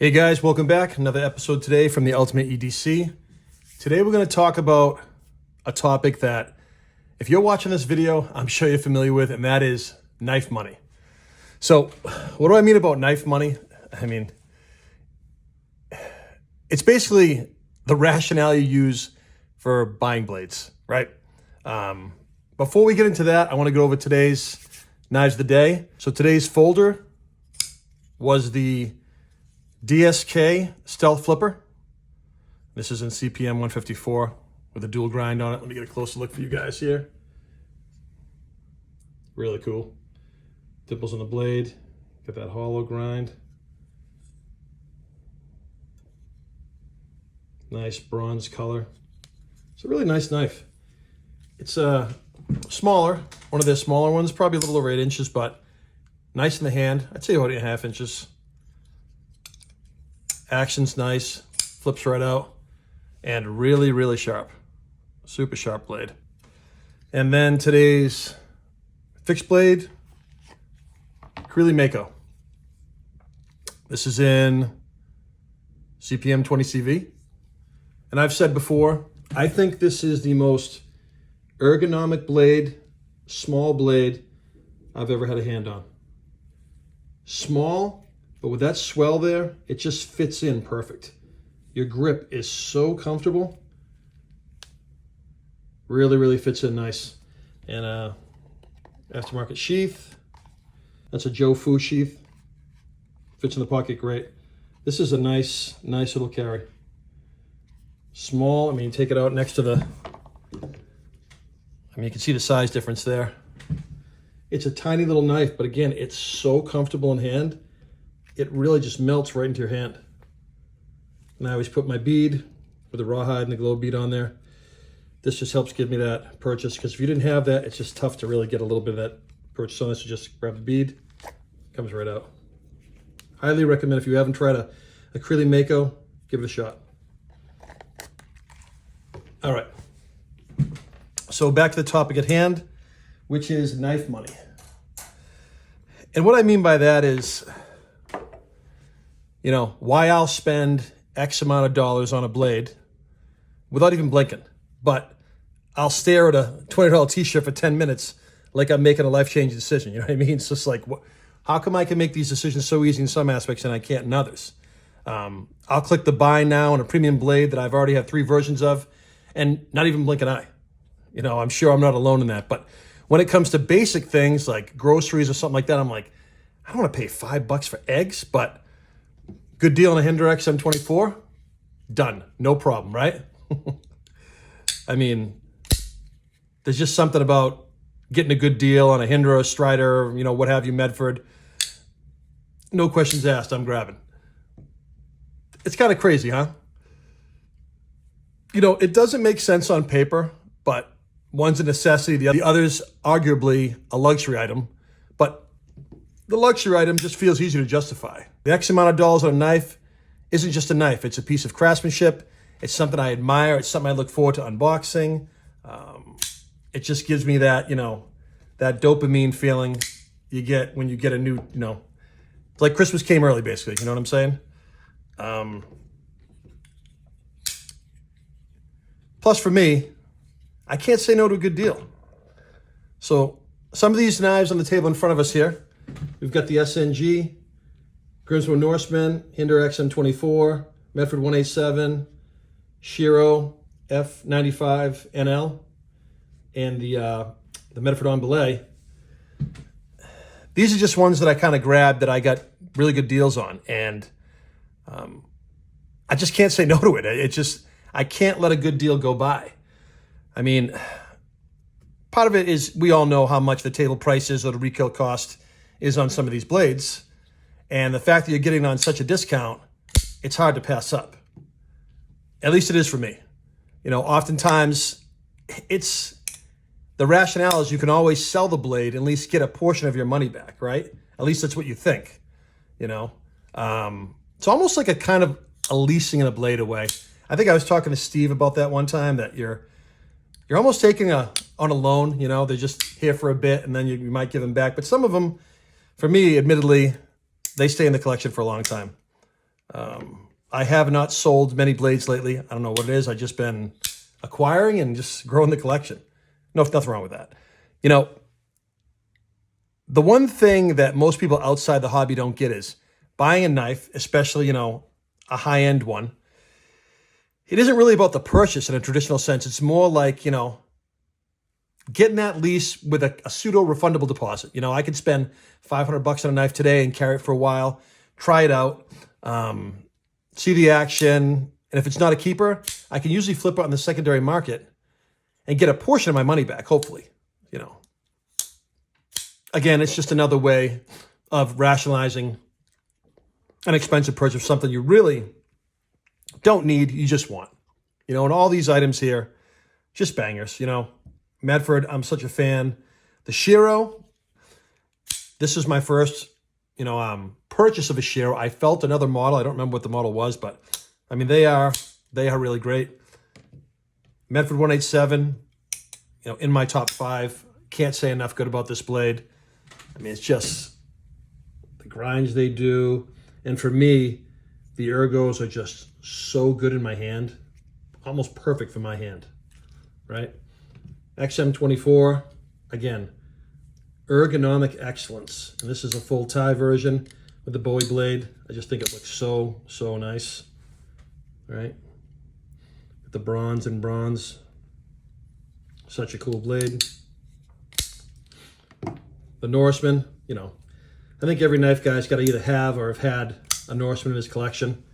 Hey guys, welcome back. Another episode today from the Ultimate EDC. Today we're going to talk about a topic that if you're watching this video, I'm sure you're familiar with, and that is knife money. So what do I mean about knife money? I mean, it's basically the rationale you use for buying blades, right? Before we get into that, I want to go over today's knives of the day. So today's folder was the DSK Stealth Flipper. This is in CPM 154 with a dual grind on it. Let me get a closer look for you guys here. Really cool. Dimples on the blade. Got that hollow grind. Nice bronze color. It's a really nice knife. It's smaller, one of their smaller ones, probably a little over 8 inches, but nice in the hand. I'd say about 8.5 inches. Action's nice, flips right out, and really, really sharp. Super sharp blade. And then today's fixed blade, Acrylic Mako. This is in CPM 20 CV. And I've said before, I think this is the most ergonomic blade, small blade I've ever had a hand on. Small, but with that swell there, it just fits in perfect. Your grip is so comfortable. Really, really fits in nice. And aftermarket sheath. That's a Joe Fu sheath. Fits in the pocket great. This is a nice little carry. Small, I mean, take it out next to the, you can see the size difference there. It's a tiny little knife, but again, it's so comfortable in hand. It really just melts right into your hand. And I always put my bead with the rawhide and the glow bead on there. This just helps give me that purchase, because if you didn't have that, it's just tough to really get a little bit of that purchase on this. So just grab the bead, comes right out. Highly recommend if you haven't tried a Acrylic Mako, give it a shot. All right. So back to the topic at hand, which is knife money. And what I mean by that is, why I'll spend X amount of dollars on a blade without even blinking, but I'll stare at a $20 t-shirt for 10 minutes like I'm making a life-changing decision. You know what I mean? It's just like, how come I can make these decisions so easy in some aspects and I can't in others? I'll click the buy now on a premium blade that I've already had 3 versions of and not even blink an eye. I'm sure I'm not alone in that. But when it comes to basic things like groceries or something like that, I'm like, I don't want to pay $5 for eggs, but good deal on a Hinder XM24, done, no problem, right? I mean, there's just something about getting a good deal on a Hinder or a Strider, what have you, Medford. No questions asked, I'm grabbing. It's kind of crazy, huh? It doesn't make sense on paper, but one's a necessity, the other's arguably a luxury item, but the luxury item just feels easier to justify. The X amount of dollars on a knife isn't just a knife. It's a piece of craftsmanship. It's something I admire. It's something I look forward to unboxing. It just gives me that, that dopamine feeling you get when you get a new, it's like Christmas came early, basically. You know what I'm saying? Plus for me, I can't say no to a good deal. So some of these knives on the table in front of us here, we've got the SNG, Grimsmo Norseman, Hinder XM24, Medford 187, Shiro F95 NL, and the Medford on Belay. These are just ones that I kind of grabbed that I got really good deals on, and I just can't say no to it. I can't let a good deal go by. I mean, part of it is we all know how much the table price is or the retail cost is on some of these blades. And the fact that you're getting on such a discount, it's hard to pass up. At least it is for me. Oftentimes it's the rationale is you can always sell the blade and at least get a portion of your money back, right? At least that's what you think, It's almost like a kind of a leasing a blade away. I think I was talking to Steve about that one time, that you're almost taking on a loan, they're just here for a bit and then you might give them back. But some of them, for me, admittedly, they stay in the collection for a long time. I have not sold many blades lately. I don't know what it is. I've just been acquiring and just growing the collection. No, nothing wrong with that. You know, the one thing that most people outside the hobby don't get is buying a knife, especially, you know, a high-end one. It isn't really about the purchase in a traditional sense. It's more like, you know, getting that lease with a pseudo-refundable deposit. You know, I could spend $500 on a knife today and carry it for a while, try it out, see the action, and if it's not a keeper, I can usually flip it on the secondary market and get a portion of my money back, hopefully, you know. Again, it's just another way of rationalizing an expensive purchase, something you really don't need, you just want. You know, and all these items here, just bangers, you know. Medford, I'm such a fan. The Shiro, this is my first, you know, purchase of a Shiro. I felt another model. I don't remember what the model was, but I mean, they are really great. Medford 187, you know, in my top 5. Can't say enough good about this blade. I mean, it's just the grinds they do. And for me, the ergos are just so good in my hand. Almost perfect for my hand, right? XM24, again, ergonomic excellence. And this is a full tie version with the Bowie blade. I just think it looks so, so nice, right? With the bronze and bronze. Such a cool blade. The Norseman, you know, I think every knife guy's got to either have or have had a Norseman in his collection.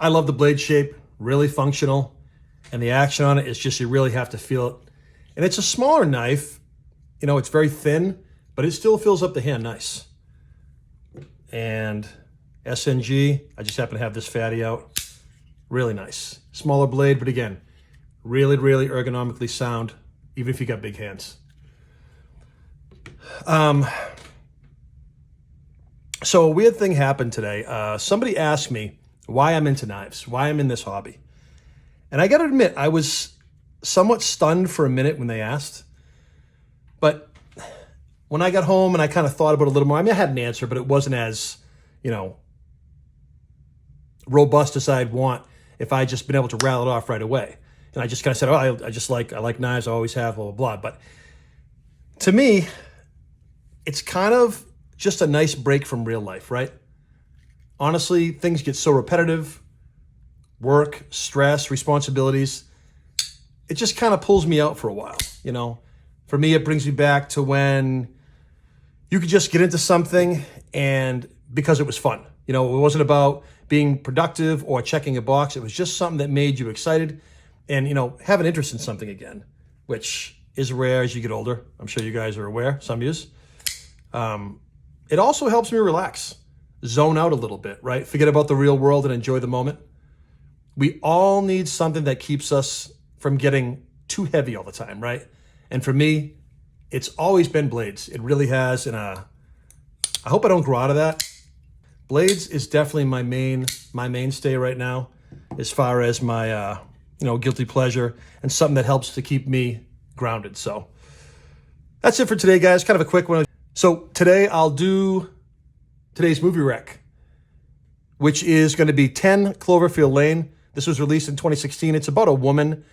I love the blade shape, really functional, and the action on it is just, you really have to feel it. And it's a smaller knife, you know, it's very thin, but it still fills up the hand nice. And SNG, I just happen to have this fatty out. Really nice. Smaller blade, but again, really, really ergonomically sound, even if you got big hands. So a weird thing happened today. Somebody asked me why I'm into knives, why I'm in this hobby. And I got to admit, I was somewhat stunned for a minute when they asked. But when I got home and I kind of thought about it a little more, I mean, I had an answer, but it wasn't as, you know, robust as I'd want if I had just been able to rattle it off right away. And I just kind of said, oh, I like knives, I always have, blah, blah, blah. But to me, it's kind of just a nice break from real life, right? Honestly, things get so repetitive. Work, stress, responsibilities. It just kind of pulls me out for a while, you know? For me, it brings me back to when you could just get into something and because it was fun. You know, it wasn't about being productive or checking a box. It was just something that made you excited and, you know, have an interest in something again, which is rare as you get older. I'm sure you guys are aware, some of you. It also helps me relax, zone out a little bit, right? Forget about the real world and enjoy the moment. We all need something that keeps us from getting too heavy all the time, right? And for me, it's always been blades. It really has, and I hope I don't grow out of that. Blades is definitely my mainstay right now, as far as my you know, guilty pleasure and something that helps to keep me grounded. So that's it for today, guys. Kind of a quick one. So today I'll do today's movie rec, which is going to be 10 Cloverfield Lane. This was released in 2016. It's about a woman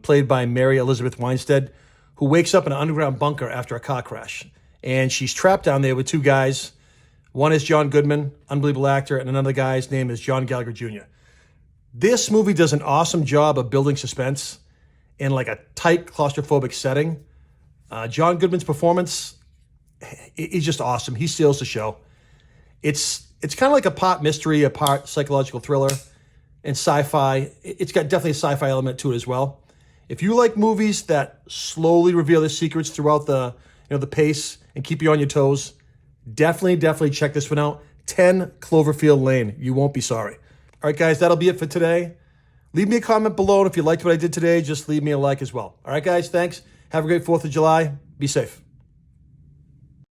played by Mary Elizabeth Winstead who wakes up in an underground bunker after a car crash. And she's trapped down there with 2 guys. One is John Goodman, unbelievable actor, and another guy's name is John Gallagher Jr. This movie does an awesome job of building suspense in like a tight claustrophobic setting. John Goodman's performance is just awesome. He steals the show. It's kind of like a part mystery, a part psychological thriller, and sci-fi. It's got definitely a sci-fi element to it as well. If you like movies that slowly reveal their secrets throughout the, you know, the pace and keep you on your toes, definitely check this one out. 10 Cloverfield Lane. You won't be sorry. All right, guys, that'll be it for today. Leave me a comment below, and if you liked what I did today, just leave me a like as well. All right, guys, thanks. Have a great 4th of July. Be safe.